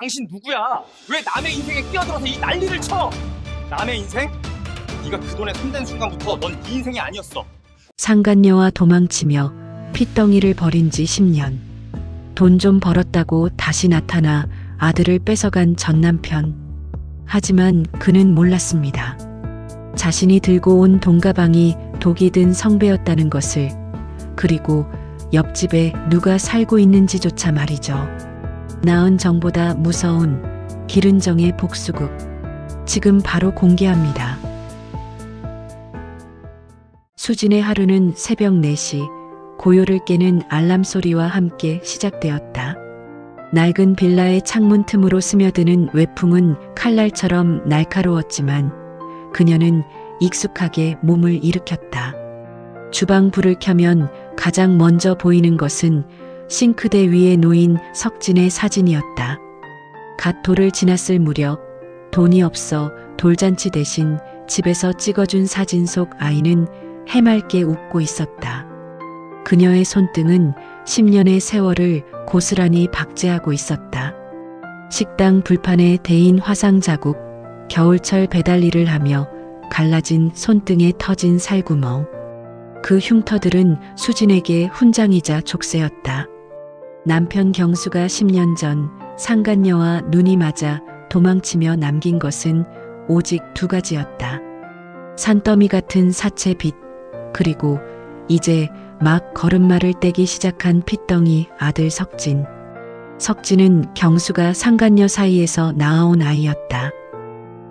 당신 누구야? 왜 남의 인생에 끼어들어서 이 난리를 쳐? 남의 인생? 네가 그 돈에 손댄 순간부터 넌 네 인생이 아니었어. 상간녀와 도망치며 핏덩이를 벌인 지 10년. 돈 좀 벌었다고 다시 나타나 아들을 뺏어간 전 남편. 하지만 그는 몰랐습니다. 자신이 들고 온 돈가방이 독이 든 성배였다는 것을, 그리고 옆집에 누가 살고 있는지조차 말이죠. 나은 정보다 무서운 기른정의 복수극. 지금 바로 공개합니다. 수진의 하루는 새벽 4시 고요를 깨는 알람 소리와 함께 시작되었다. 낡은 빌라의 창문 틈으로 스며드는 외풍은 칼날처럼 날카로웠지만 그녀는 익숙하게 몸을 일으켰다. 주방 불을 켜면 가장 먼저 보이는 것은 싱크대 위에 놓인 석진의 사진이었다. 갓 돌을 지났을 무렵 돈이 없어 돌잔치 대신 집에서 찍어준 사진 속 아이는 해맑게 웃고 있었다. 그녀의 손등은 10년의 세월을 고스란히 박제하고 있었다. 식당 불판에 대인 화상 자국, 겨울철 배달일을 하며 갈라진 손등에 터진 살구멍. 그 흉터들은 수진에게 훈장이자 족쇄였다. 남편 경수가 10년 전 상간녀와 눈이 맞아 도망치며 남긴 것은 오직 2가지였다. 산더미 같은 사채 빚, 그리고 이제 막 걸음마를 떼기 시작한 핏덩이 아들 석진. 석진은 경수가 상간녀 사이에서 낳아온 아이였다.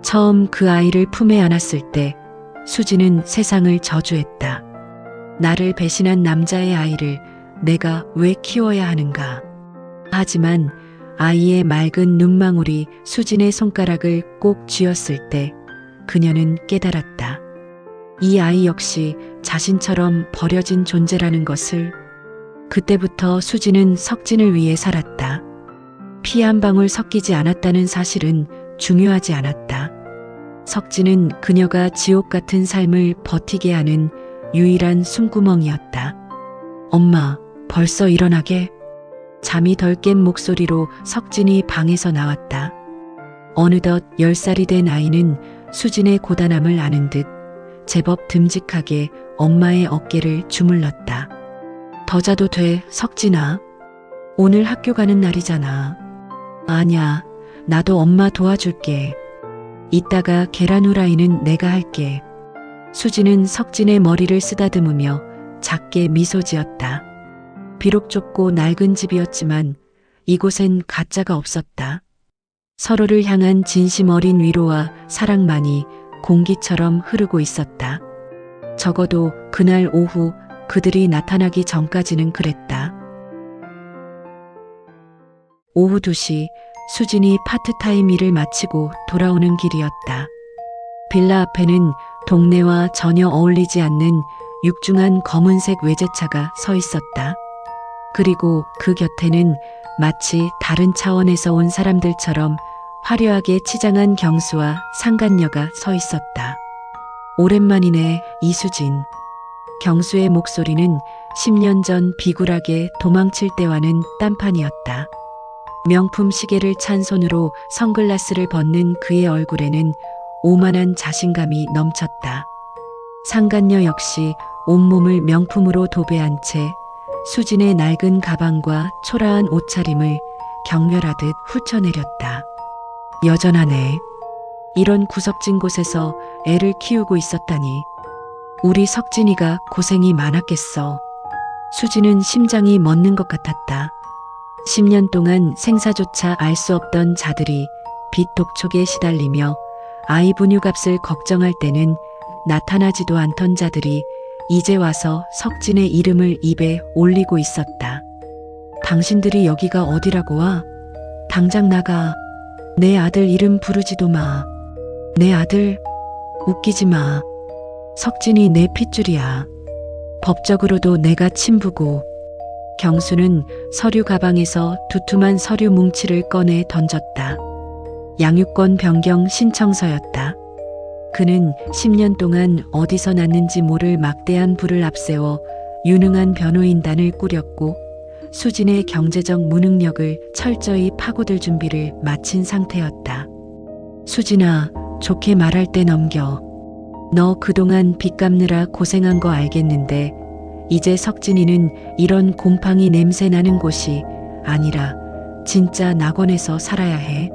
처음 그 아이를 품에 안았을 때 수진은 세상을 저주했다. 나를 배신한 남자의 아이를 내가 왜 키워야 하는가. 하지만 아이의 맑은 눈망울이 수진의 손가락을 꼭 쥐었을 때 그녀는 깨달았다. 이 아이 역시 자신처럼 버려진 존재라는 것을. 그때부터 수진은 석진을 위해 살았다. 피 한 방울 섞이지 않았다는 사실은 중요하지 않았다. 석진은 그녀가 지옥 같은 삶을 버티게 하는 유일한 숨구멍이었다. 엄마, 벌써 일어나게? 잠이 덜 깬 목소리로 석진이 방에서 나왔다. 어느덧 10살이 된 아이는 수진의 고단함을 아는 듯 제법 듬직하게 엄마의 어깨를 주물렀다. 더 자도 돼, 석진아. 오늘 학교 가는 날이잖아. 아냐, 나도 엄마 도와줄게. 이따가 계란 후라이는 내가 할게. 수진은 석진의 머리를 쓰다듬으며 작게 미소 지었다. 비록 좁고 낡은 집이었지만 이곳엔 가짜가 없었다. 서로를 향한 진심 어린 위로와 사랑만이 공기처럼 흐르고 있었다. 적어도 그날 오후 그들이 나타나기 전까지는 그랬다. 오후 2시 수진이 파트타임 일을 마치고 돌아오는 길이었다. 빌라 앞에는 동네와 전혀 어울리지 않는 육중한 검은색 외제차가 서 있었다. 그리고 그 곁에는 마치 다른 차원에서 온 사람들처럼 화려하게 치장한 경수와 상간녀가 서 있었다. 오랜만이네, 이수진. 경수의 목소리는 10년 전 비굴하게 도망칠 때와는 딴판이었다. 명품 시계를 찬 손으로 선글라스를 벗는 그의 얼굴에는 오만한 자신감이 넘쳤다. 상간녀 역시 온몸을 명품으로 도배한 채 수진의 낡은 가방과 초라한 옷차림을 경멸하듯 훑어내렸다. 여전하네. 이런 구석진 곳에서 애를 키우고 있었다니. 우리 석진이가 고생이 많았겠어. 수진은 심장이 멎는 것 같았다. 10년 동안 생사조차 알 수 없던 자들이 빚 독촉에 시달리며 아이 분유값을 걱정할 때는 나타나지도 않던 자들이 이제 와서 석진의 이름을 입에 올리고 있었다. 당신들이 여기가 어디라고 와? 당장 나가. 내 아들 이름 부르지도 마. 내 아들, 웃기지 마. 석진이 내 핏줄이야. 법적으로도 내가 친부고. 경수는 서류 가방에서 두툼한 서류 뭉치를 꺼내 던졌다. 양육권 변경 신청서였다. 그는 10년 동안 어디서 났는지 모를 막대한 부를 앞세워 유능한 변호인단을 꾸렸고 수진의 경제적 무능력을 철저히 파고들 준비를 마친 상태였다. 수진아, 좋게 말할 때 넘겨. 너 그동안 빚 갚느라 고생한 거 알겠는데 이제 석진이는 이런 곰팡이 냄새 나는 곳이 아니라 진짜 낙원에서 살아야 해.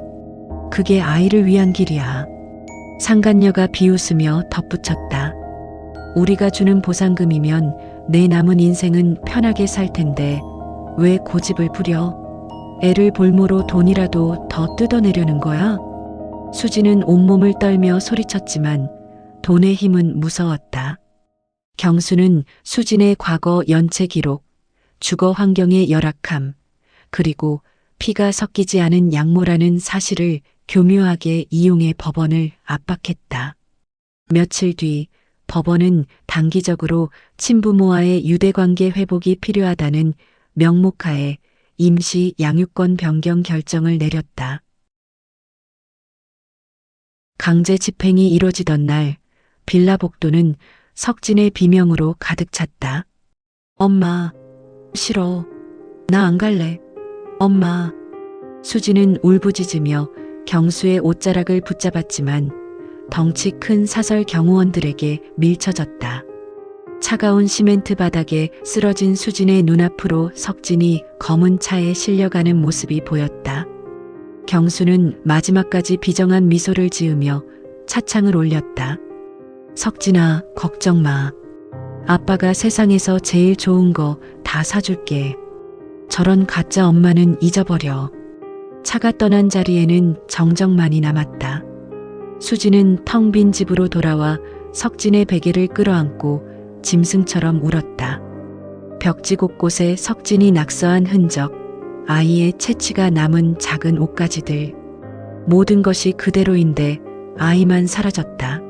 그게 아이를 위한 길이야. 상간녀가 비웃으며 덧붙였다. 우리가 주는 보상금이면 내 남은 인생은 편하게 살 텐데 왜 고집을 부려? 애를 볼모로 돈이라도 더 뜯어내려는 거야? 수지는 온몸을 떨며 소리쳤지만 돈의 힘은 무서웠다. 경수는 수진의 과거 연체 기록, 주거 환경의 열악함, 그리고 피가 섞이지 않은 양모라는 사실을 교묘하게 이용해 법원을 압박했다. 며칠 뒤 법원은 단기적으로 친부모와의 유대관계 회복이 필요하다는 명목하에 임시 양육권 변경 결정을 내렸다. 강제 집행이 이뤄지던 날 빌라 복도는 석진의 비명으로 가득 찼다. 엄마, 싫어. 나 안 갈래. 엄마. 수지는 울부짖으며 경수의 옷자락을 붙잡았지만 덩치 큰 사설 경호원들에게 밀쳐졌다. 차가운 시멘트 바닥에 쓰러진 수진의 눈앞으로 석진이 검은 차에 실려가는 모습이 보였다. 경수는 마지막까지 비정한 미소를 지으며 차창을 올렸다. 석진아, 걱정 마. 아빠가 세상에서 제일 좋은 거 다 사줄게. 저런 가짜 엄마는 잊어버려. 차가 떠난 자리에는 정적만이 남았다. 수지는 텅 빈 집으로 돌아와 석진의 베개를 끌어안고 짐승처럼 울었다. 벽지 곳곳에 석진이 낙서한 흔적, 아이의 채취가 남은 작은 옷가지들. 모든 것이 그대로인데 아이만 사라졌다.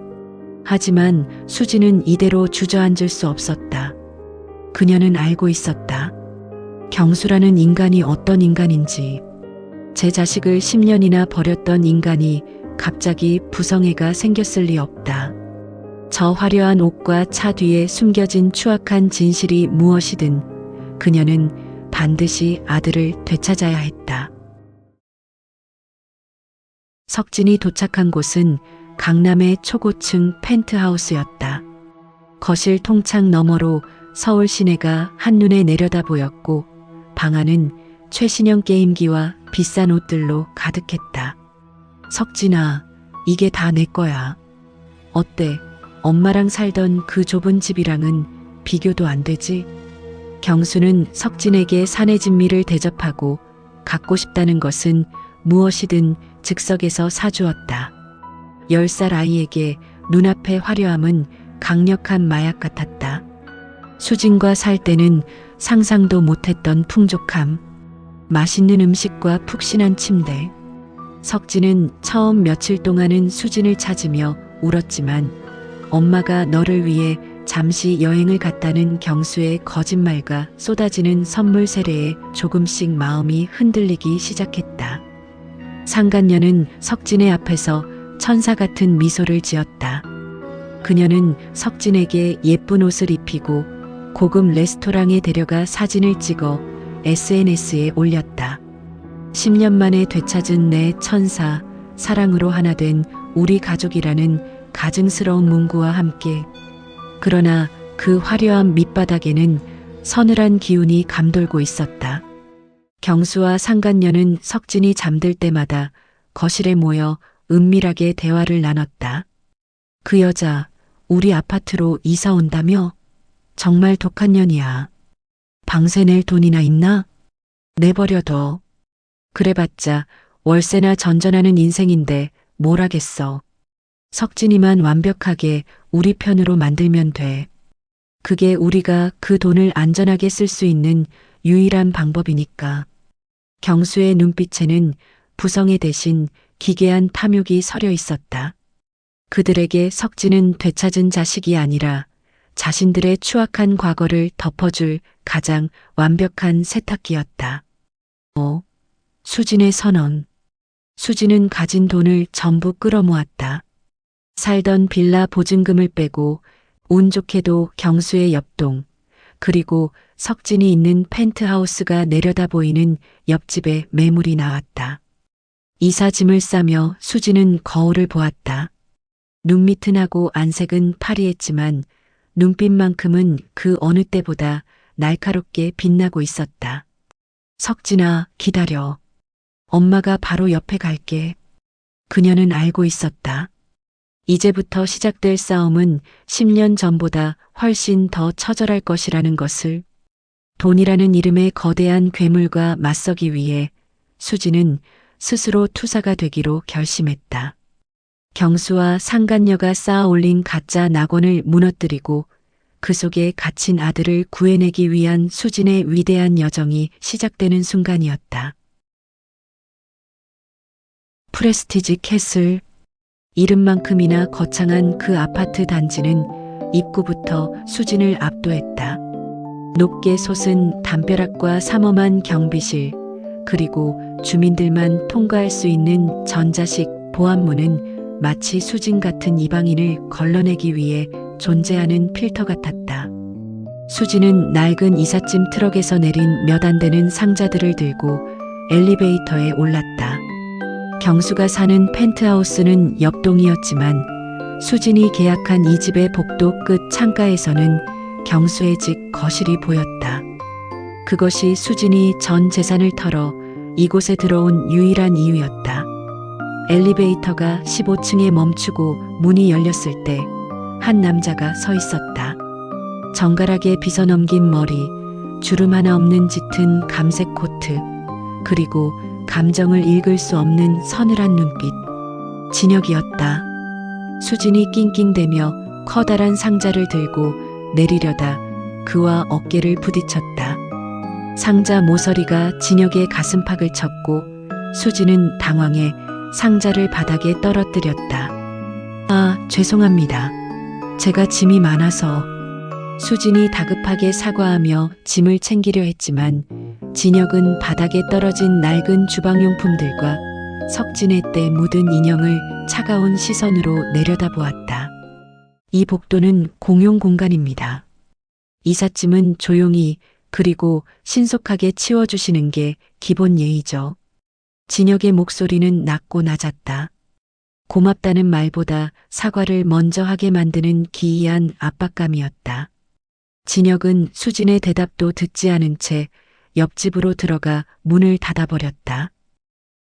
하지만 수지는 이대로 주저앉을 수 없었다. 그녀는 알고 있었다. 경수라는 인간이 어떤 인간인지. 제 자식을 10년이나 버렸던 인간이 갑자기 부성애가 생겼을 리 없다. 저 화려한 옷과 차 뒤에 숨겨진 추악한 진실이 무엇이든 그녀는 반드시 아들을 되찾아야 했다. 석진이 도착한 곳은 강남의 초고층 펜트하우스였다. 거실 통창 너머로 서울 시내가 한눈에 내려다 보였고 방 안은 최신형 게임기와 비싼 옷들로 가득했다. 석진아, 이게 다 내 거야. 어때? 엄마랑 살던 그 좁은 집이랑은 비교도 안 되지? 경수는 석진에게 사내 진미를 대접하고 갖고 싶다는 것은 무엇이든 즉석에서 사주었다. 10살 아이에게 눈앞의 화려함은 강력한 마약 같았다. 수진과 살 때는 상상도 못했던 풍족함, 맛있는 음식과 푹신한 침대. 석진은 처음 며칠 동안은 수진을 찾으며 울었지만 엄마가 너를 위해 잠시 여행을 갔다는 경수의 거짓말과 쏟아지는 선물 세례에 조금씩 마음이 흔들리기 시작했다. 상간녀는 석진의 앞에서 천사 같은 미소를 지었다. 그녀는 석진에게 예쁜 옷을 입히고 고급 레스토랑에 데려가 사진을 찍어 SNS에 올렸다. 10년 만에 되찾은 내 천사, 사랑으로 하나 된 우리 가족이라는 가증스러운 문구와 함께. 그러나 그 화려한 밑바닥에는 서늘한 기운이 감돌고 있었다. 경수와 상간녀는 석진이 잠들 때마다 거실에 모여 은밀하게 대화를 나눴다. 그 여자 우리 아파트로 이사 온다며? 정말 독한 년이야. 방세 낼 돈이나 있나? 내버려둬. 그래봤자 월세나 전전하는 인생인데 뭘 하겠어. 석진이만 완벽하게 우리 편으로 만들면 돼. 그게 우리가 그 돈을 안전하게 쓸 수 있는 유일한 방법이니까. 경수의 눈빛에는 부성애 대신 기괴한 탐욕이 서려 있었다. 그들에게 석진은 되찾은 자식이 아니라 자신들의 추악한 과거를 덮어줄 가장 완벽한 세탁기였다. 수진의 선언. 수진은 가진 돈을 전부 끌어모았다. 살던 빌라 보증금을 빼고 운 좋게도 경수의 옆동, 그리고 석진이 있는 펜트하우스가 내려다 보이는 옆집에 매물이 나왔다. 이삿짐을 싸며 수지는 거울을 보았다. 눈밑은 하고 안색은 파리했지만 눈빛만큼은 그 어느 때보다 날카롭게 빛나고 있었다. 석진아, 기다려. 엄마가 바로 옆에 갈게. 그녀는 알고 있었다. 이제부터 시작될 싸움은 10년 전보다 훨씬 더 처절할 것이라는 것을. 돈이라는 이름의 거대한 괴물과 맞서기 위해 수지는 스스로 투사가 되기로 결심했다. 경수와 상간녀가 쌓아 올린 가짜 낙원을 무너뜨리고 그 속에 갇힌 아들을 구해내기 위한 수진의 위대한 여정이 시작되는 순간이었다. 프레스티지 캐슬. 이름만큼이나 거창한 그 아파트 단지는 입구부터 수진을 압도했다. 높게 솟은 담벼락과 삼엄한 경비실, 그리고 주민들만 통과할 수 있는 전자식 보안문은 마치 수진 같은 이방인을 걸러내기 위해 존재하는 필터 같았다. 수진은 낡은 이삿짐 트럭에서 내린 몇 안 되는 상자들을 들고 엘리베이터에 올랐다. 경수가 사는 펜트하우스는 옆동이었지만 수진이 계약한 이 집의 복도 끝 창가에서는 경수의 집 거실이 보였다. 그것이 수진이 전 재산을 털어 이곳에 들어온 유일한 이유였다. 엘리베이터가 15층에 멈추고 문이 열렸을 때 한 남자가 서 있었다. 정갈하게 빗어넘긴 머리, 주름 하나 없는 짙은 감색 코트, 그리고 감정을 읽을 수 없는 서늘한 눈빛. 진혁이었다. 수진이 낑낑대며 커다란 상자를 들고 내리려다 그와 어깨를 부딪혔다. 상자 모서리가 진혁의 가슴팍을 쳤고 수진은 당황해 상자를 바닥에 떨어뜨렸다. 아, 죄송합니다. 제가 짐이 많아서. 수진이 다급하게 사과하며 짐을 챙기려 했지만 진혁은 바닥에 떨어진 낡은 주방용품들과 석진의 때 묻은 인형을 차가운 시선으로 내려다보았다. 이 복도는 공용 공간입니다. 이삿짐은 조용히 그리고 신속하게 치워주시는 게 기본 예의죠. 진혁의 목소리는 낮고 낮았다. 고맙다는 말보다 사과를 먼저 하게 만드는 기이한 압박감이었다. 진혁은 수진의 대답도 듣지 않은 채 옆집으로 들어가 문을 닫아버렸다.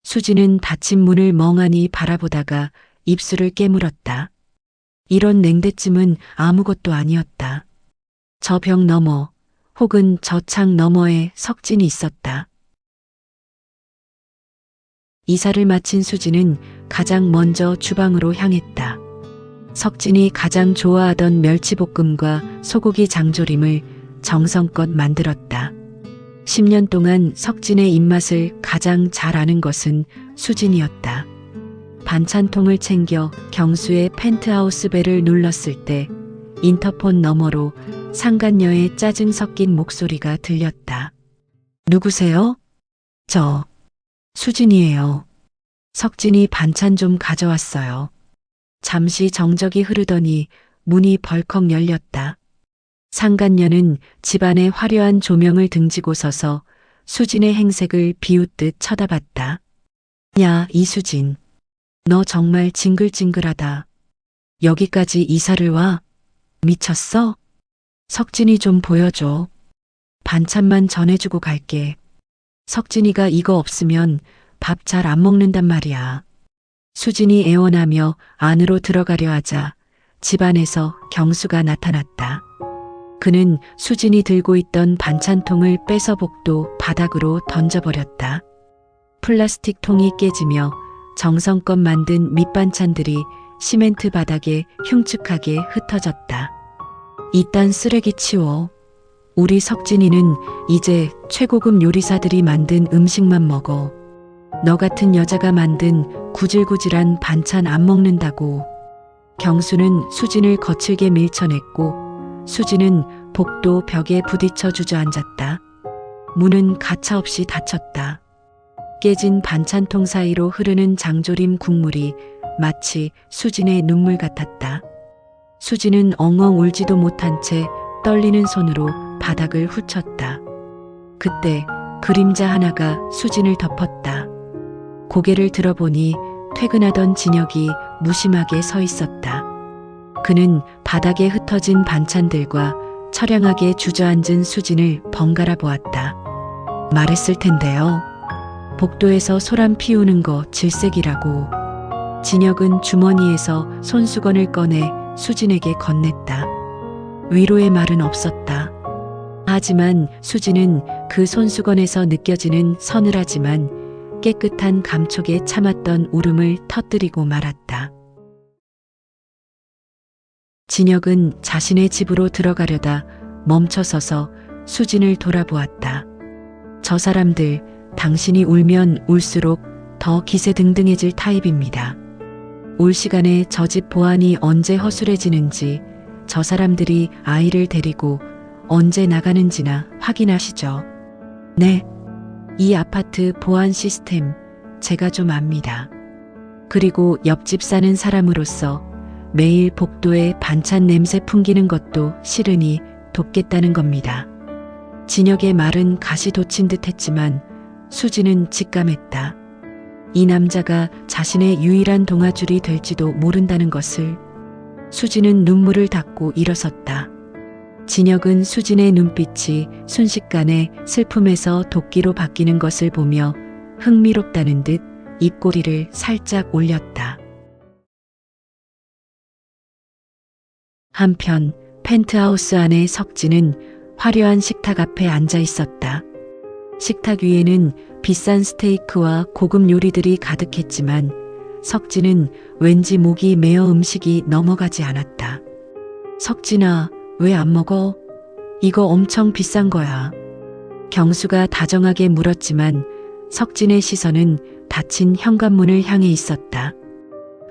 수진은 닫힌 문을 멍하니 바라보다가 입술을 깨물었다. 이런 냉대쯤은 아무것도 아니었다. 저 벽 너머 혹은 저 창 너머에 석진이 있었다. 이사를 마친 수진은 가장 먼저 주방으로 향했다. 석진이 가장 좋아하던 멸치볶음과 소고기 장조림을 정성껏 만들었다. 10년 동안 석진의 입맛을 가장 잘 아는 것은 수진이었다. 반찬통을 챙겨 경수의 펜트하우스 벨을 눌렀을 때 인터폰 너머로 상간녀의 짜증 섞인 목소리가 들렸다. 누구세요? 저 수진이에요. 석진이 반찬 좀 가져왔어요. 잠시 정적이 흐르더니 문이 벌컥 열렸다. 상간녀는 집안의 화려한 조명을 등지고 서서 수진의 행색을 비웃듯 쳐다봤다. 야, 이수진. 너 정말 징글징글하다. 여기까지 이사를 와? 미쳤어? 석진이 좀 보여줘. 반찬만 전해주고 갈게. 석진이가 이거 없으면 밥 잘 안 먹는단 말이야. 수진이 애원하며 안으로 들어가려 하자 집안에서 경수가 나타났다. 그는 수진이 들고 있던 반찬통을 뺏어 복도 바닥으로 던져버렸다. 플라스틱 통이 깨지며 정성껏 만든 밑반찬들이 시멘트 바닥에 흉측하게 흩어졌다. 이딴 쓰레기 치워. 우리 석진이는 이제 최고급 요리사들이 만든 음식만 먹어. 너 같은 여자가 만든 구질구질한 반찬 안 먹는다고. 경수는 수진을 거칠게 밀쳐냈고 수진은 복도 벽에 부딪혀 주저앉았다. 문은 가차없이 닫혔다. 깨진 반찬통 사이로 흐르는 장조림 국물이 마치 수진의 눈물 같았다. 수진은 엉엉 울지도 못한 채 떨리는 손으로 바닥을 훑쳤다. 그때 그림자 하나가 수진을 덮었다. 고개를 들어보니 퇴근하던 진혁이 무심하게 서 있었다. 그는 바닥에 흩어진 반찬들과 처량하게 주저앉은 수진을 번갈아 보았다. 말했을 텐데요. 복도에서 소란 피우는 거 질색이라고. 진혁은 주머니에서 손수건을 꺼내 수진에게 건넸다. 위로의 말은 없었다. 하지만 수진은 그 손수건에서 느껴지는 서늘하지만 깨끗한 감촉에 참았던 울음을 터뜨리고 말았다. 진혁은 자신의 집으로 들어가려다 멈춰서서 수진을 돌아보았다. 저 사람들, 당신이 울면 울수록 더 기세등등해질 타입입니다. 올 시간에 저 집 보안이 언제 허술해지는지, 저 사람들이 아이를 데리고 언제 나가는지나 확인하시죠. 네, 이 아파트 보안 시스템 제가 좀 압니다. 그리고 옆집 사는 사람으로서 매일 복도에 반찬 냄새 풍기는 것도 싫으니 돕겠다는 겁니다. 진혁의 말은 가시 돋친 듯 했지만 수지는 직감했다. 이 남자가 자신의 유일한 동아줄이 될지도 모른다는 것을. 수지는 눈물을 닦고 일어섰다. 진혁은 수진의 눈빛이 순식간에 슬픔에서 도끼로 바뀌는 것을 보며 흥미롭다는 듯 입꼬리를 살짝 올렸다. 한편 펜트하우스 안에 석진은 화려한 식탁 앞에 앉아 있었다. 식탁 위에는 비싼 스테이크와 고급 요리들이 가득했지만 석진은 왠지 목이 메어 음식이 넘어가지 않았다. 석진아, 왜 안 먹어? 이거 엄청 비싼 거야. 경수가 다정하게 물었지만 석진의 시선은 닫힌 현관문을 향해 있었다.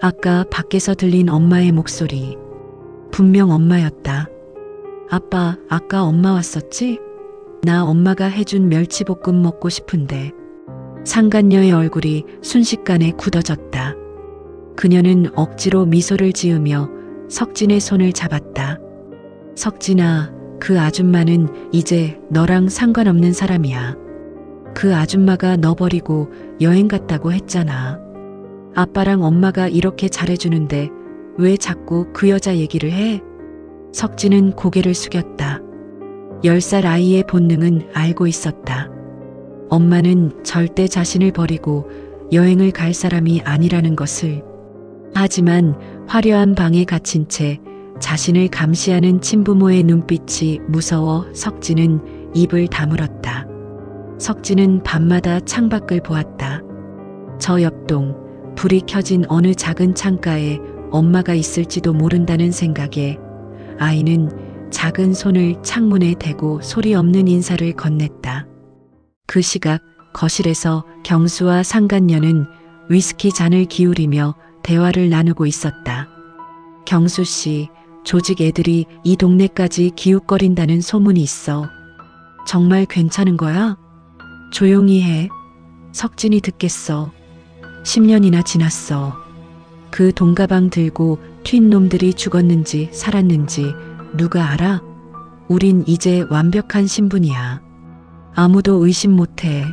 아까 밖에서 들린 엄마의 목소리. 분명 엄마였다. 아빠, 아까 엄마 왔었지? 나 엄마가 해준 멸치볶음 먹고 싶은데. 상간녀의 얼굴이 순식간에 굳어졌다. 그녀는 억지로 미소를 지으며 석진의 손을 잡았다. 석진아, 그 아줌마는 이제 너랑 상관없는 사람이야. 그 아줌마가 너 버리고 여행 갔다고 했잖아. 아빠랑 엄마가 이렇게 잘해주는데 왜 자꾸 그 여자 얘기를 해? 석진은 고개를 숙였다. 10살 아이의 본능은 알고 있었다. 엄마는 절대 자신을 버리고 여행을 갈 사람이 아니라는 것을. 하지만 화려한 방에 갇힌 채 자신을 감시하는 친부모의 눈빛이 무서워 석진은 입을 다물었다. 석진은 밤마다 창밖을 보았다. 저 옆동 불이 켜진 어느 작은 창가에 엄마가 있을지도 모른다는 생각에 아이는 작은 손을 창문에 대고 소리 없는 인사를 건넸다. 그 시각 거실에서 경수와 상간녀는 위스키 잔을 기울이며 대화를 나누고 있었다. 경수 씨, 조직 애들이 이 동네까지 기웃거린다는 소문이 있어. 정말 괜찮은 거야? 조용히 해. 석진이 듣겠어. 10년이나 지났어. 그 돈가방 들고 튄 놈들이 죽었는지 살았는지 누가 알아? 우린 이제 완벽한 신분이야. 아무도 의심 못해.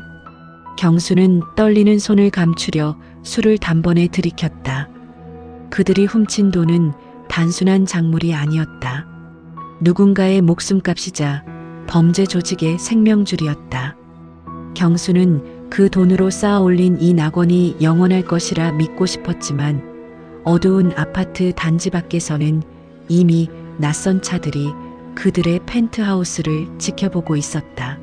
경수는 떨리는 손을 감추려 술을 단번에 들이켰다. 그들이 훔친 돈은 단순한 작물이 아니었다. 누군가의 목숨값이자 범죄 조직의 생명줄이었다. 경수는 그 돈으로 쌓아 올린 이 낙원이 영원할 것이라 믿고 싶었지만 어두운 아파트 단지 밖에서는 이미 낯선 차들이 그들의 펜트하우스를 지켜보고 있었다.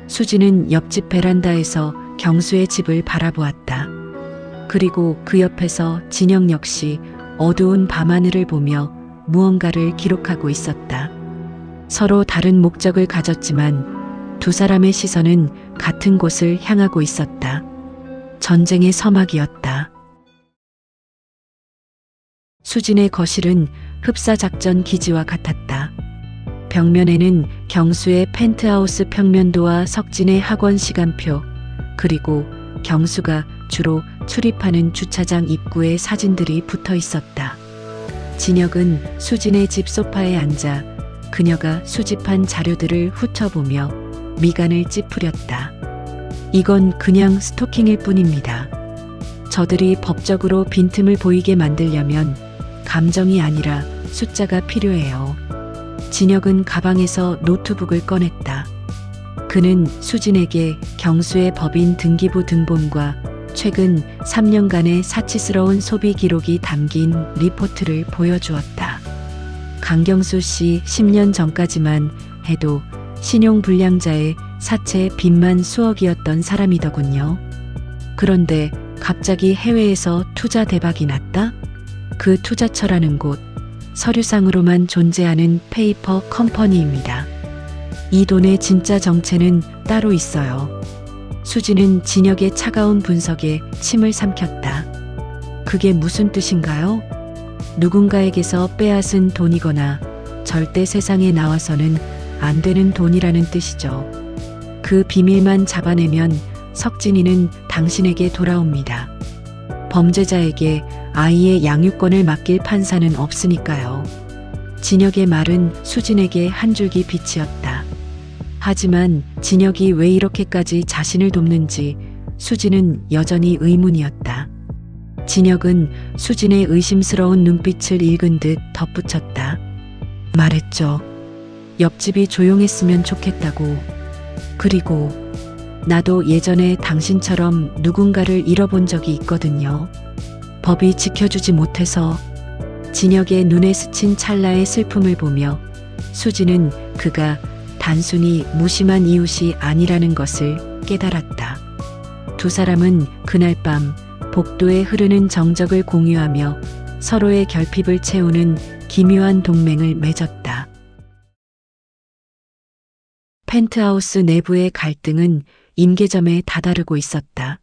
수지는 옆집 베란다에서 경수의 집을 바라보았다. 그리고 그 옆에서 진영 역시 어두운 밤하늘을 보며 무언가를 기록하고 있었다. 서로 다른 목적을 가졌지만 두 사람의 시선은 같은 곳을 향하고 있었다. 전쟁의 서막이었다. 수진의 거실은 흡사작전 기지와 같았다. 벽면에는 경수의 펜트하우스 평면도와 석진의 학원 시간표, 그리고 경수가 주로 출입하는 주차장 입구에 사진들이 붙어 있었다. 진혁은 수진의 집 소파에 앉아 그녀가 수집한 자료들을 훑어보며 미간을 찌푸렸다. 이건 그냥 스토킹일 뿐입니다. 저들이 법적으로 빈틈을 보이게 만들려면 감정이 아니라 숫자가 필요해요. 진혁은 가방에서 노트북을 꺼냈다. 그는 수진에게 경수의 법인 등기부 등본과 최근 3년간의 사치스러운 소비 기록이 담긴 리포트를 보여주었다. 강경수 씨 10년 전까지만 해도 신용불량자의 사채 빚만 수억이었던 사람이더군요. 그런데 갑자기 해외에서 투자 대박이 났다? 그 투자처라는 곳, 서류상으로만 존재하는 페이퍼 컴퍼니입니다. 이 돈의 진짜 정체는 따로 있어요. 수지는 진혁의 차가운 분석에 침을 삼켰다. 그게 무슨 뜻인가요? 누군가에게서 빼앗은 돈이거나 절대 세상에 나와서는 안 되는 돈이라는 뜻이죠. 그 비밀만 잡아내면 석진이는 당신에게 돌아옵니다. 범죄자에게 아이의 양육권을 맡길 판사는 없으니까요. 진혁의 말은 수진에게 한 줄기 빛이었다. 하지만 진혁이 왜 이렇게까지 자신을 돕는지 수진은 여전히 의문이었다. 진혁은 수진의 의심스러운 눈빛을 읽은 듯 덧붙였다. 말했죠. 옆집이 조용했으면 좋겠다고. 그리고 나도 예전에 당신처럼 누군가를 잃어본 적이 있거든요. 법이 지켜주지 못해서. 진혁의 눈에 스친 찰나의 슬픔을 보며 수지는 그가 단순히 무심한 이웃이 아니라는 것을 깨달았다. 두 사람은 그날 밤 복도에 흐르는 정적을 공유하며 서로의 결핍을 채우는 기묘한 동맹을 맺었다. 펜트하우스 내부의 갈등은 임계점에 다다르고 있었다.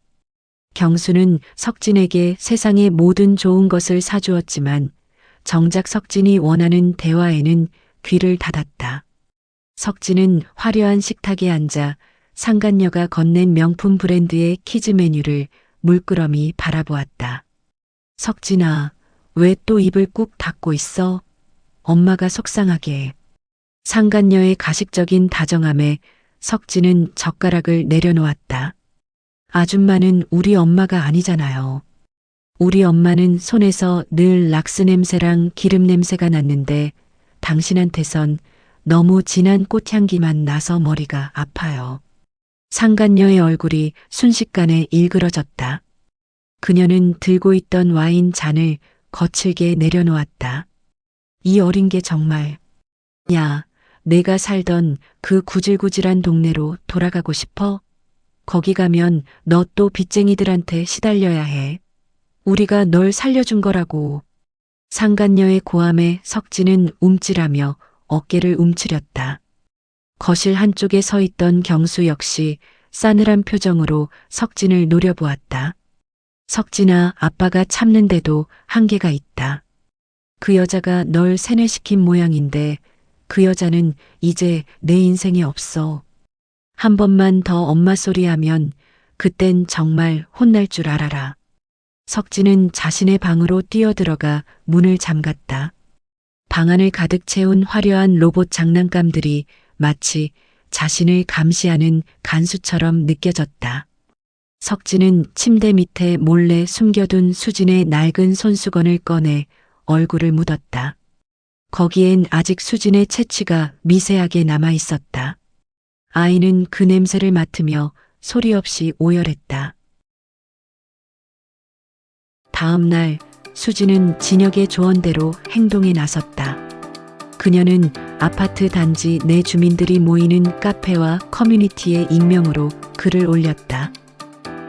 경수는 석진에게 세상의 모든 좋은 것을 사주었지만 정작 석진이 원하는 대화에는 귀를 닫았다. 석진은 화려한 식탁에 앉아 상간녀가 건넨 명품 브랜드의 키즈 메뉴를 물끄러미 바라보았다. 석진아, 왜 또 입을 꾹 닫고 있어? 엄마가 속상하게. 상간녀의 가식적인 다정함에 석진은 젓가락을 내려놓았다. 아줌마는 우리 엄마가 아니잖아요. 우리 엄마는 손에서 늘 락스 냄새랑 기름 냄새가 났는데 당신한테선 너무 진한 꽃향기만 나서 머리가 아파요. 상간녀의 얼굴이 순식간에 일그러졌다. 그녀는 들고 있던 와인 잔을 거칠게 내려놓았다. 이 어린 게 정말. 야, 내가 살던 그 구질구질한 동네로 돌아가고 싶어? 거기 가면 너 또 빚쟁이들한테 시달려야 해. 우리가 널 살려준 거라고. 상간녀의 고함에 석진은 움찔하며 어깨를 움츠렸다. 거실 한쪽에 서 있던 경수 역시 싸늘한 표정으로 석진을 노려보았다. 석진아, 아빠가 참는데도 한계가 있다. 그 여자가 널 세뇌시킨 모양인데 그 여자는 이제 내 인생에 없어. 한 번만 더 엄마 소리 하면 그땐 정말 혼날 줄 알아라. 석진은 자신의 방으로 뛰어들어가 문을 잠갔다. 방 안을 가득 채운 화려한 로봇 장난감들이 마치 자신을 감시하는 간수처럼 느껴졌다. 석진은 침대 밑에 몰래 숨겨둔 수진의 낡은 손수건을 꺼내 얼굴을 묻었다. 거기엔 아직 수진의 채취가 미세하게 남아 있었다. 아이는 그 냄새를 맡으며 소리 없이 오열했다. 다음 날 수진은 진혁의 조언대로 행동에 나섰다. 그녀는 아파트 단지 내 주민들이 모이는 카페와 커뮤니티의 익명으로 글을 올렸다.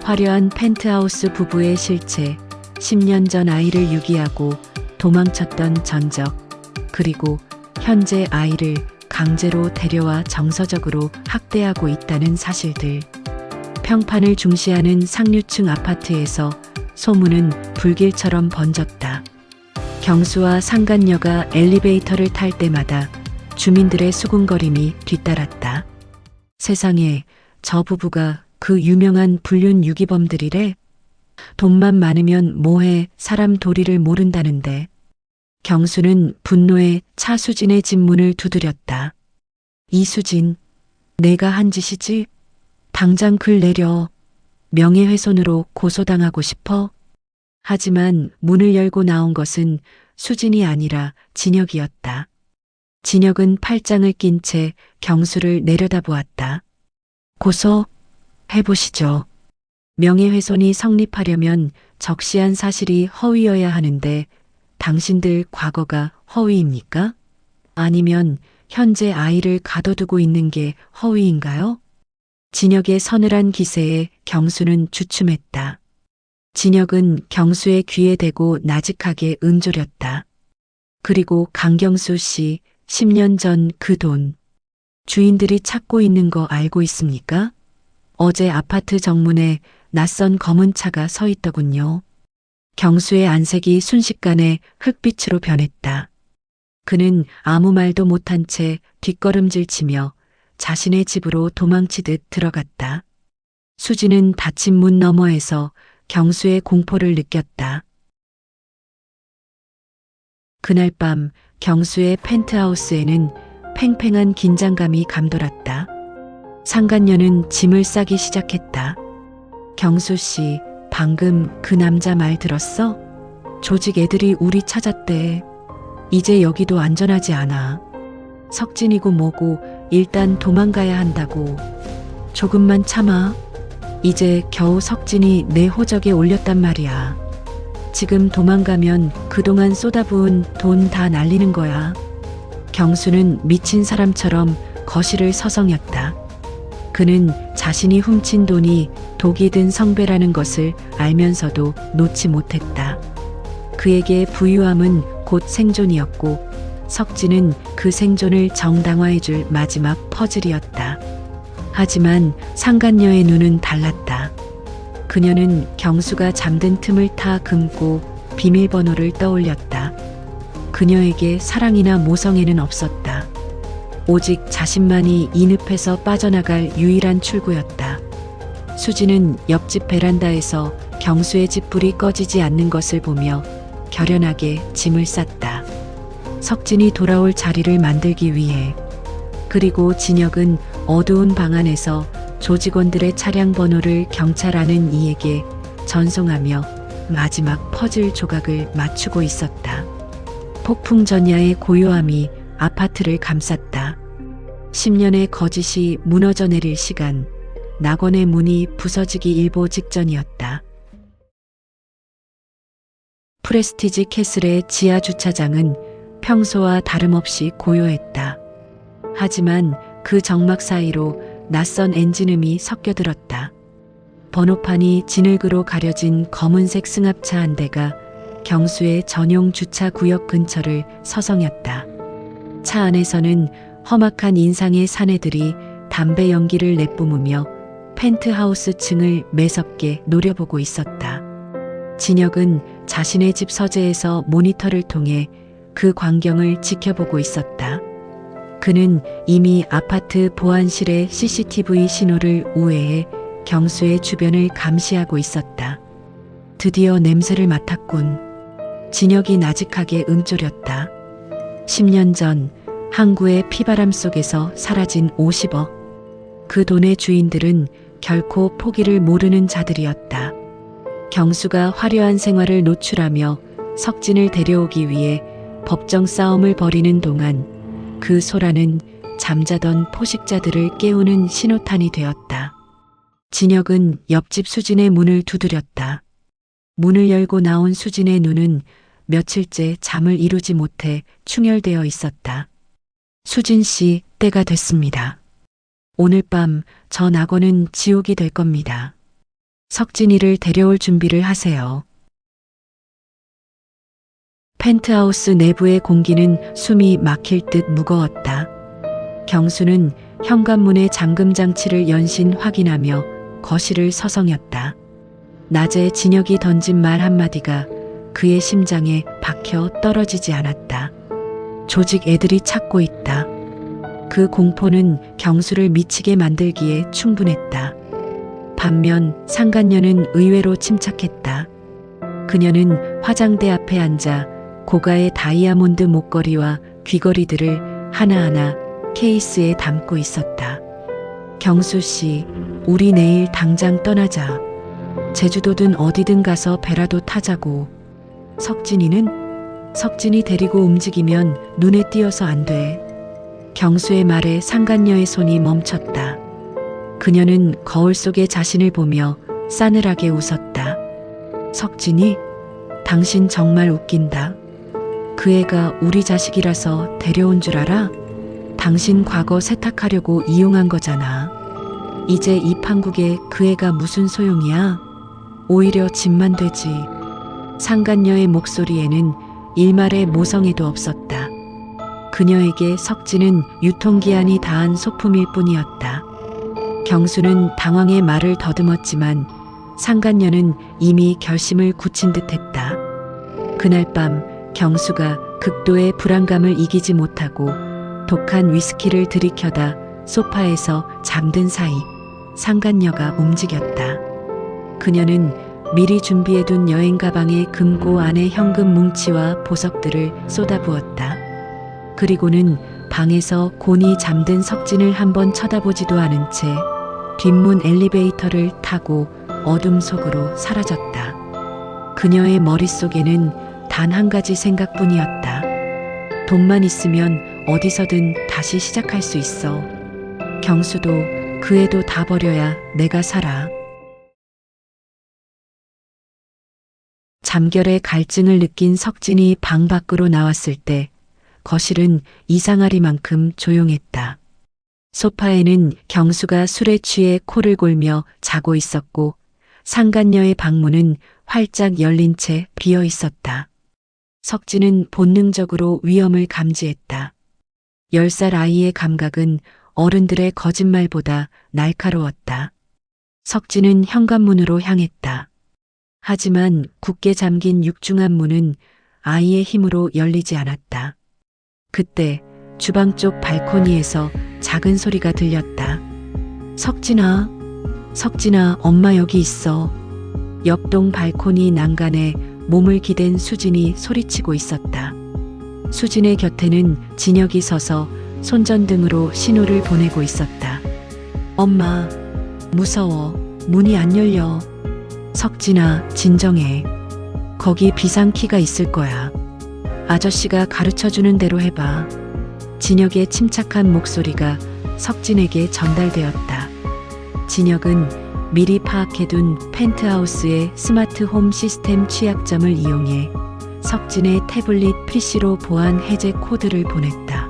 화려한 펜트하우스 부부의 실체, 10년 전 아이를 유기하고 도망쳤던 전적, 그리고 현재 아이를 강제로 데려와 정서적으로 학대하고 있다는 사실들. 평판을 중시하는 상류층 아파트에서 소문은 불길처럼 번졌다. 경수와 상간녀가 엘리베이터를 탈 때마다 주민들의 수군거림이 뒤따랐다. 세상에, 저 부부가 그 유명한 불륜 유기범들이래? 돈만 많으면 뭐해, 사람 도리를 모른다는데. 경수는 분노에 차수진의 집 문을 두드렸다. 이수진, 내가 한 짓이지? 당장 글 내려. 명예훼손으로 고소당하고 싶어? 하지만 문을 열고 나온 것은 수진이 아니라 진혁이었다. 진혁은 팔짱을 낀 채 경수를 내려다보았다. 고소 해보시죠. 명예훼손이 성립하려면 적시한 사실이 허위여야 하는데 당신들 과거가 허위입니까? 아니면 현재 아이를 가둬두고 있는 게 허위인가요? 진혁의 서늘한 기세에 경수는 주춤했다. 진혁은 경수의 귀에 대고 나직하게 응조렸다. 그리고 강경수 씨, 10년 전 그 돈, 주인들이 찾고 있는 거 알고 있습니까? 어제 아파트 정문에 낯선 검은 차가 서 있더군요. 경수의 안색이 순식간에 흑빛으로 변했다. 그는 아무 말도 못한 채 뒷걸음질 치며 자신의 집으로 도망치듯 들어갔다. 수지는 닫힌 문 너머에서 경수의 공포를 느꼈다. 그날 밤 경수의 펜트하우스에는 팽팽한 긴장감이 감돌았다. 상간녀는 짐을 싸기 시작했다. 경수 씨, 방금 그 남자 말 들었어? 조직 애들이 우리 찾았대. 이제 여기도 안전하지 않아. 석진이고 뭐고 일단 도망가야 한다고. 조금만 참아. 이제 겨우 석진이 내 호적에 올렸단 말이야. 지금 도망가면 그동안 쏟아부은 돈 다 날리는 거야. 경수는 미친 사람처럼 거실을 서성였다. 그는 자신이 훔친 돈이 독이 든 성배라는 것을 알면서도 놓지 못했다. 그에게 부유함은 곧 생존이었고 석진은 그 생존을 정당화해줄 마지막 퍼즐이었다. 하지만 상간녀의 눈은 달랐다. 그녀는 경수가 잠든 틈을 타 금고 비밀번호를 떠올렸다. 그녀에게 사랑이나 모성애는 없었다. 오직 자신만이 이 늪에서 빠져나갈 유일한 출구였다. 수지는 옆집 베란다에서 경수의 집불이 꺼지지 않는 것을 보며 결연하게 짐을 쌌다. 석진이 돌아올 자리를 만들기 위해. 그리고 진혁은 어두운 방 안에서 조직원들의 차량 번호를 경찰 아는 이에게 전송하며 마지막 퍼즐 조각을 맞추고 있었다. 폭풍 전야의 고요함이 아파트를 감쌌다. 10년의 거짓이 무너져 내릴 시간, 낙원의 문이 부서지기 일보 직전이었다. 프레스티지 캐슬의 지하 주차장은 평소와 다름없이 고요했다. 하지만 그 정막 사이로 낯선 엔진음이 섞여들었다. 번호판이 진흙으로 가려진 검은색 승합차 한 대가 경수의 전용 주차 구역 근처를 서성였다. 차 안에서는 험악한 인상의 사내들이 담배 연기를 내뿜으며 펜트하우스 층을 매섭게 노려보고 있었다. 진혁은 자신의 집 서재에서 모니터를 통해 그 광경을 지켜보고 있었다. 그는 이미 아파트 보안실의 CCTV 신호를 우회해 경수의 주변을 감시하고 있었다. 드디어 냄새를 맡았군. 진혁이 나직하게 응조렸다. 10년 전 항구의 피바람 속에서 사라진 50억. 그 돈의 주인들은 결코 포기를 모르는 자들이었다. 경수가 화려한 생활을 노출하며 석진을 데려오기 위해 법정 싸움을 벌이는 동안 그 소란은 잠자던 포식자들을 깨우는 신호탄이 되었다. 진혁은 옆집 수진의 문을 두드렸다. 문을 열고 나온 수진의 눈은 며칠째 잠을 이루지 못해 충혈되어 있었다. 수진 씨, 때가 됐습니다. 오늘 밤 저 낙원은 지옥이 될 겁니다. 석진이를 데려올 준비를 하세요. 펜트하우스 내부의 공기는 숨이 막힐 듯 무거웠다. 경수는 현관문의 잠금 장치를 연신 확인하며 거실을 서성였다. 낮에 진혁이 던진 말 한마디가 그의 심장에 박혀 떨어지지 않았다. 조직 애들이 찾고 있다. 그 공포는 경수를 미치게 만들기에 충분했다. 반면 상간녀는 의외로 침착했다. 그녀는 화장대 앞에 앉아 고가의 다이아몬드 목걸이와 귀걸이들을 하나하나 케이스에 담고 있었다. 경수 씨, 우리 내일 당장 떠나자. 제주도든 어디든 가서 배라도 타자고. 석진이 데리고 움직이면 눈에 띄어서 안 돼. 경수의 말에 상간녀의 손이 멈췄다. 그녀는 거울 속의 자신을 보며 싸늘하게 웃었다. 석진이, 당신 정말 웃긴다. 그 애가 우리 자식이라서 데려온 줄 알아? 당신 과거 세탁하려고 이용한 거잖아. 이제 이 판국에 그 애가 무슨 소용이야? 오히려 짐만 되지. 상간녀의 목소리에는 일말의 모성애도 없었다. 그녀에게 석진은 유통기한이 다한 소품일 뿐이었다. 경수는 당황해 말을 더듬었지만 상간녀는 이미 결심을 굳힌 듯했다. 그날 밤 경수가 극도의 불안감을 이기지 못하고 독한 위스키를 들이켜다 소파에서 잠든 사이 상간녀가 움직였다. 그녀는 미리 준비해둔 여행 가방의 금고 안에 현금 뭉치와 보석들을 쏟아부었다. 그리고는 방에서 곤히 잠든 석진을 한번 쳐다보지도 않은 채 뒷문 엘리베이터를 타고 어둠 속으로 사라졌다. 그녀의 머릿속에는 단 한 가지 생각뿐이었다. 돈만 있으면 어디서든 다시 시작할 수 있어. 경수도 그 애도 다 버려야 내가 살아. 잠결에 갈증을 느낀 석진이 방 밖으로 나왔을 때 거실은 이상하리만큼 조용했다. 소파에는 경수가 술에 취해 코를 골며 자고 있었고 상간녀의 방문은 활짝 열린 채 비어 있었다. 석진은 본능적으로 위험을 감지했다. 10살 아이의 감각은 어른들의 거짓말보다 날카로웠다. 석진은 현관문으로 향했다. 하지만 굳게 잠긴 육중한 문은 아이의 힘으로 열리지 않았다. 그때 주방 쪽 발코니에서 작은 소리가 들렸다. 석진아, 엄마 여기 있어. 옆동 발코니 난간에 몸을 기댄 수진이 소리치고 있었다. 수진의 곁에는 진혁이 서서 손전등으로 신호를 보내고 있었다. 엄마, 무서워. 문이 안 열려. 석진아, 진정해. 거기 비상키가 있을 거야. 아저씨가 가르쳐주는 대로 해봐. 진혁의 침착한 목소리가 석진에게 전달되었다. 진혁은 미리 파악해둔 펜트하우스의 스마트 홈 시스템 취약점을 이용해 석진의 태블릿 PC로 보안 해제 코드를 보냈다.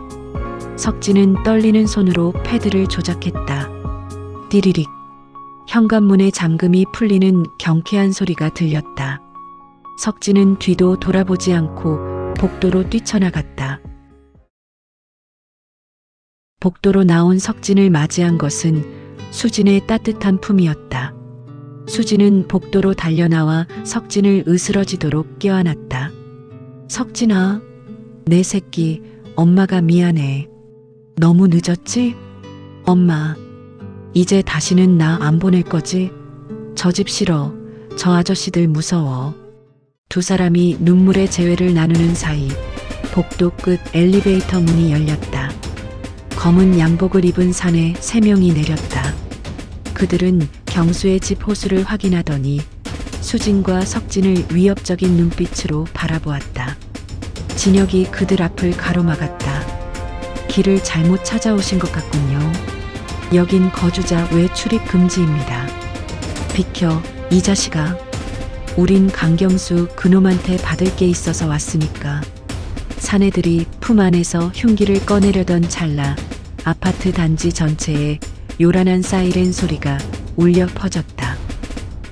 석진은 떨리는 손으로 패드를 조작했다. 띠리릭. 현관문의 잠금이 풀리는 경쾌한 소리가 들렸다. 석진은 뒤도 돌아보지 않고 복도로 뛰쳐나갔다. 복도로 나온 석진을 맞이한 것은 수진의 따뜻한 품이었다. 수진은 복도로 달려나와 석진을 으스러지도록 껴안았다. 석진아, 내 새끼, 엄마가 미안해. 너무 늦었지? 엄마, 이제 다시는 나 안 보낼 거지? 저 집 싫어. 저 아저씨들 무서워. 두 사람이 눈물의 재회를 나누는 사이 복도 끝 엘리베이터 문이 열렸다. 검은 양복을 입은 사내 3명이 내렸다. 그들은 경수의 집 호수를 확인하더니 수진과 석진을 위협적인 눈빛으로 바라보았다. 진혁이 그들 앞을 가로막았다. 길을 잘못 찾아오신 것 같군요. 여긴 거주자 외출입 금지입니다. 비켜, 이 자식아. 우린 강경수 그놈한테 받을 게 있어서 왔으니까. 사내들이 품 안에서 흉기를 꺼내려던 찰나 아파트 단지 전체에 요란한 사이렌 소리가 울려 퍼졌다.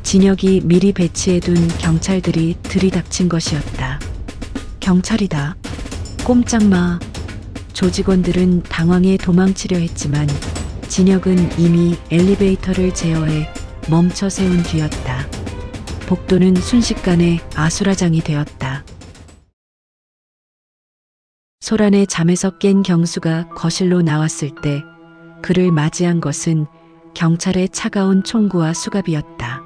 진혁이 미리 배치해둔 경찰들이 들이닥친 것이었다. 경찰이다. 꼼짝마. 조직원들은 당황해 도망치려 했지만 진혁은 이미 엘리베이터를 제어해 멈춰 세운 뒤였다. 복도는 순식간에 아수라장이 되었다. 소란의 잠에서 깬 경수가 거실로 나왔을 때 그를 맞이한 것은 경찰의 차가운 총구와 수갑이었다.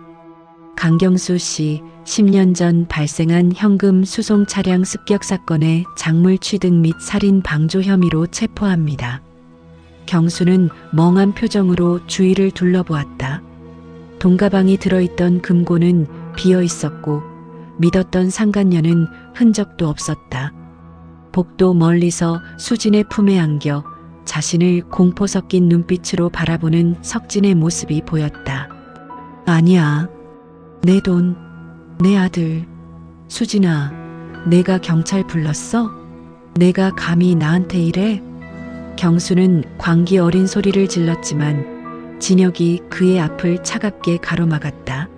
강경수 씨 10년 전 발생한 현금 수송 차량 습격 사건의 작물 취득 및 살인 방조 혐의로 체포합니다. 경수는 멍한 표정으로 주위를 둘러보았다. 돈가방이 들어있던 금고는 비어 있었고 믿었던 상간녀는 흔적도 없었다. 복도 멀리서 수진의 품에 안겨 자신을 공포 섞인 눈빛으로 바라보는 석진의 모습이 보였다. 아니야. 내 돈, 내 아들. 수진아, 내가 경찰 불렀어? 내가 감히 나한테 이래? 경수는 광기 어린 소리를 질렀지만 진혁이 그의 앞을 차갑게 가로막았다.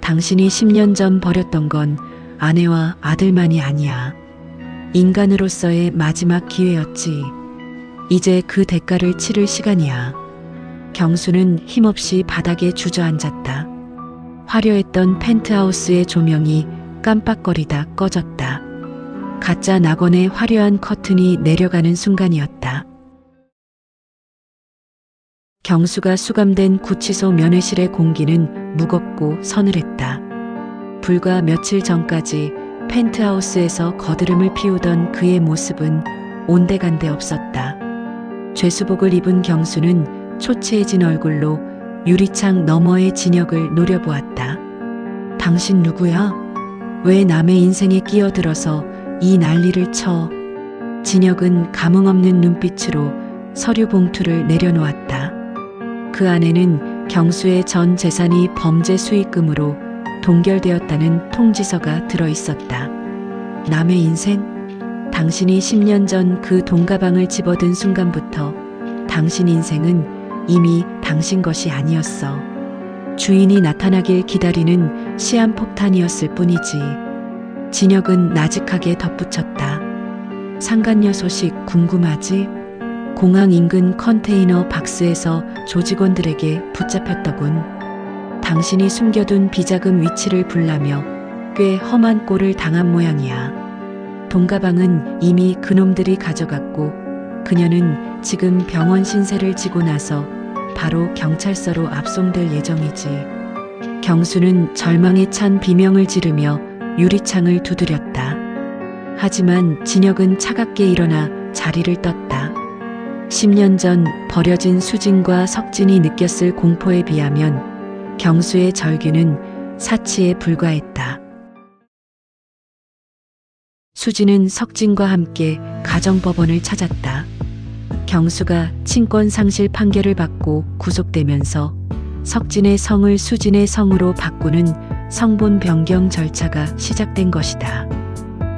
당신이 10년 전 버렸던 건 아내와 아들만이 아니야. 인간으로서의 마지막 기회였지. 이제 그 대가를 치를 시간이야. 경수는 힘없이 바닥에 주저앉았다. 화려했던 펜트하우스의 조명이 깜빡거리다 꺼졌다. 가짜 낙원의 화려한 커튼이 내려가는 순간이었다. 경수가 수감된 구치소 면회실의 공기는 무겁고 서늘했다. 불과 며칠 전까지 펜트하우스에서 거드름을 피우던 그의 모습은 온데간데 없었다. 죄수복을 입은 경수는 초췌해진 얼굴로 유리창 너머의 진혁을 노려보았다. 당신 누구야? 왜 남의 인생에 끼어들어서 이 난리를 쳐? 진혁은 감흥 없는 눈빛으로 서류 봉투를 내려놓았다. 그 안에는 경수의 전 재산이 범죄 수익금으로 동결되었다는 통지서가 들어 있었다. 남의 인생? 당신이 10년 전 그 돈가방을 집어든 순간부터 당신 인생은 이미 당신 것이 아니었어. 주인이 나타나길 기다리는 시한폭탄이었을 뿐이지. 진혁은 나직하게 덧붙였다. 상간녀 소식 궁금하지? 공항 인근 컨테이너 박스에서 조직원들에게 붙잡혔더군. 당신이 숨겨둔 비자금 위치를 불라며 꽤 험한 꼴을 당한 모양이야. 돈가방은 이미 그놈들이 가져갔고 그녀는 지금 병원 신세를 지고 나서 바로 경찰서로 압송될 예정이지. 경수는 절망에 찬 비명을 지르며 유리창을 두드렸다. 하지만 진혁은 차갑게 일어나 자리를 떴다. 10년 전 버려진 수진과 석진이 느꼈을 공포에 비하면 경수의 절규는 사치에 불과했다. 수진은 석진과 함께 가정법원을 찾았다. 경수가 친권 상실 판결을 받고 구속되면서 석진의 성을 수진의 성으로 바꾸는 성본 변경 절차가 시작된 것이다.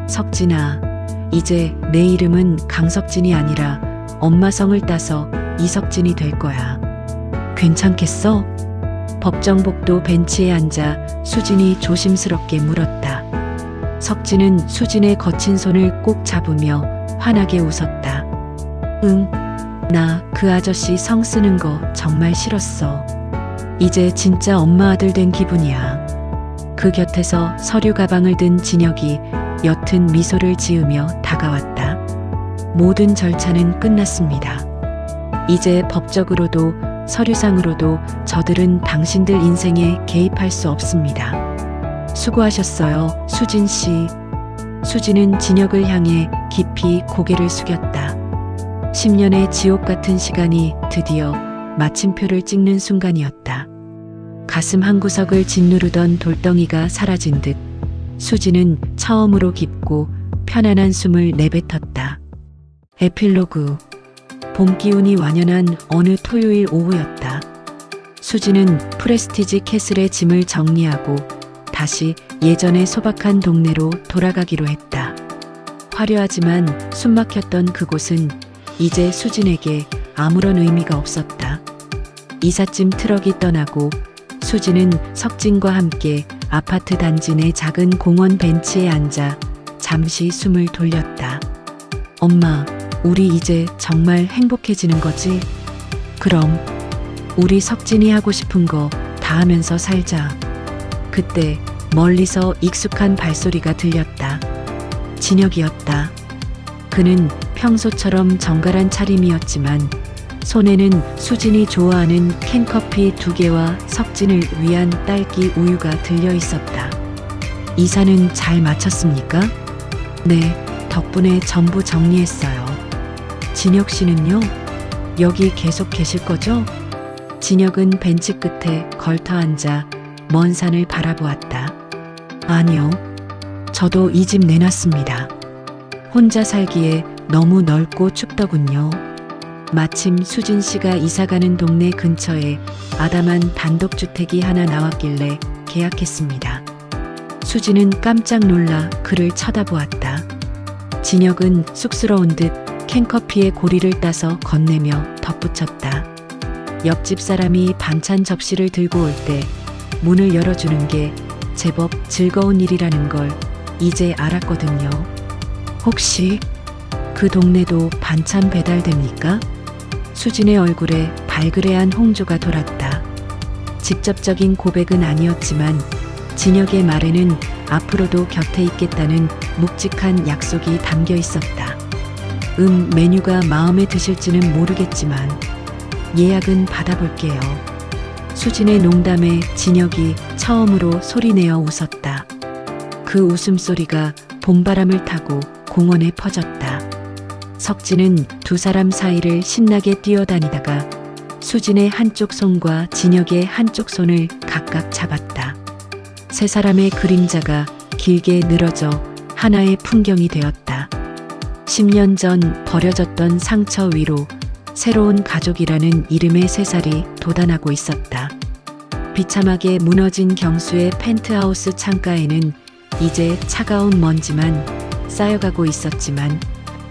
석진아, 이제 내 이름은 강석진이 아니라 엄마 성을 따서 이석진이 될 거야. 괜찮겠어? 법정복도 벤치에 앉아 수진이 조심스럽게 물었다. 석진은 수진의 거친 손을 꼭 잡으며 환하게 웃었다. 응, 나 그 아저씨 성 쓰는 거 정말 싫었어. 이제 진짜 엄마 아들 된 기분이야. 그 곁에서 서류 가방을 든 진혁이 옅은 미소를 지으며 다가왔다. 모든 절차는 끝났습니다. 이제 법적으로도 서류상으로도 저들은 당신들 인생에 개입할 수 없습니다. 수고하셨어요, 수진 씨. 수진은 진혁을 향해 깊이 고개를 숙였다. 10년의 지옥 같은 시간이 드디어 마침표를 찍는 순간이었다. 가슴 한구석을 짓누르던 돌덩이가 사라진 듯 수진은 처음으로 깊고 편안한 숨을 내뱉었다. 에필로그. 봄 기운이 완연한 어느 토요일 오후였다. 수진은 프레스티지 캐슬의 짐을 정리하고 다시 예전의 소박한 동네로 돌아가기로 했다. 화려하지만 숨막혔던 그곳은 이제 수진에게 아무런 의미가 없었다. 이삿짐 트럭이 떠나고 수진은 석진과 함께 아파트 단지 내 작은 공원 벤치에 앉아 잠시 숨을 돌렸다. 엄마, 우리 이제 정말 행복해지는 거지? 그럼 우리 석진이 하고 싶은 거 다 하면서 살자. 그때 멀리서 익숙한 발소리가 들렸다. 진혁이었다. 그는 평소처럼 정갈한 차림이었지만 손에는 수진이 좋아하는 캔커피 2개와 석진을 위한 딸기 우유가 들려 있었다. 이사는 잘 마쳤습니까? 네, 덕분에 전부 정리했어요. 진혁 씨는요? 여기 계속 계실 거죠? 진혁은 벤치 끝에 걸터 앉아 먼 산을 바라보았다. 아니요. 저도 이 집 내놨습니다. 혼자 살기에 너무 넓고 춥더군요. 마침 수진 씨가 이사가는 동네 근처에 아담한 단독주택이 하나 나왔길래 계약했습니다. 수진은 깜짝 놀라 그를 쳐다보았다. 진혁은 쑥스러운 듯 캔커피에 고리를 따서 건네며 덧붙였다. 옆집 사람이 반찬 접시를 들고 올 때 문을 열어주는 게 제법 즐거운 일이라는 걸 이제 알았거든요. 혹시 그 동네도 반찬 배달됩니까? 수진의 얼굴에 발그레한 홍조가 돌았다. 직접적인 고백은 아니었지만 진혁의 말에는 앞으로도 곁에 있겠다는 묵직한 약속이 담겨 있었다. 메뉴가 마음에 드실지는 모르겠지만 예약은 받아볼게요. 수진의 농담에 진혁이 처음으로 소리내어 웃었다. 그 웃음소리가 봄바람을 타고 공원에 퍼졌다. 석진은 두 사람 사이를 신나게 뛰어다니다가 수진의 한쪽 손과 진혁의 한쪽 손을 각각 잡았다. 세 사람의 그림자가 길게 늘어져 하나의 풍경이 되었다. 10년 전 버려졌던 상처 위로 새로운 가족이라는 이름의 세 살이 돋아나고 있었다. 비참하게 무너진 경수의 펜트하우스 창가에는 이제 차가운 먼지만 쌓여가고 있었지만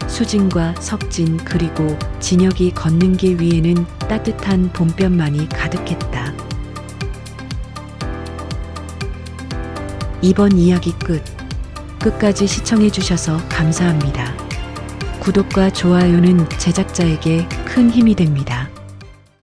수진과 석진 그리고 진혁이 걷는 길 위에는 따뜻한 봄볕만이 가득했다. 이번 이야기 끝까지 시청해 주셔서 감사합니다. 구독과 좋아요는 제작자에게 큰 힘이 됩니다.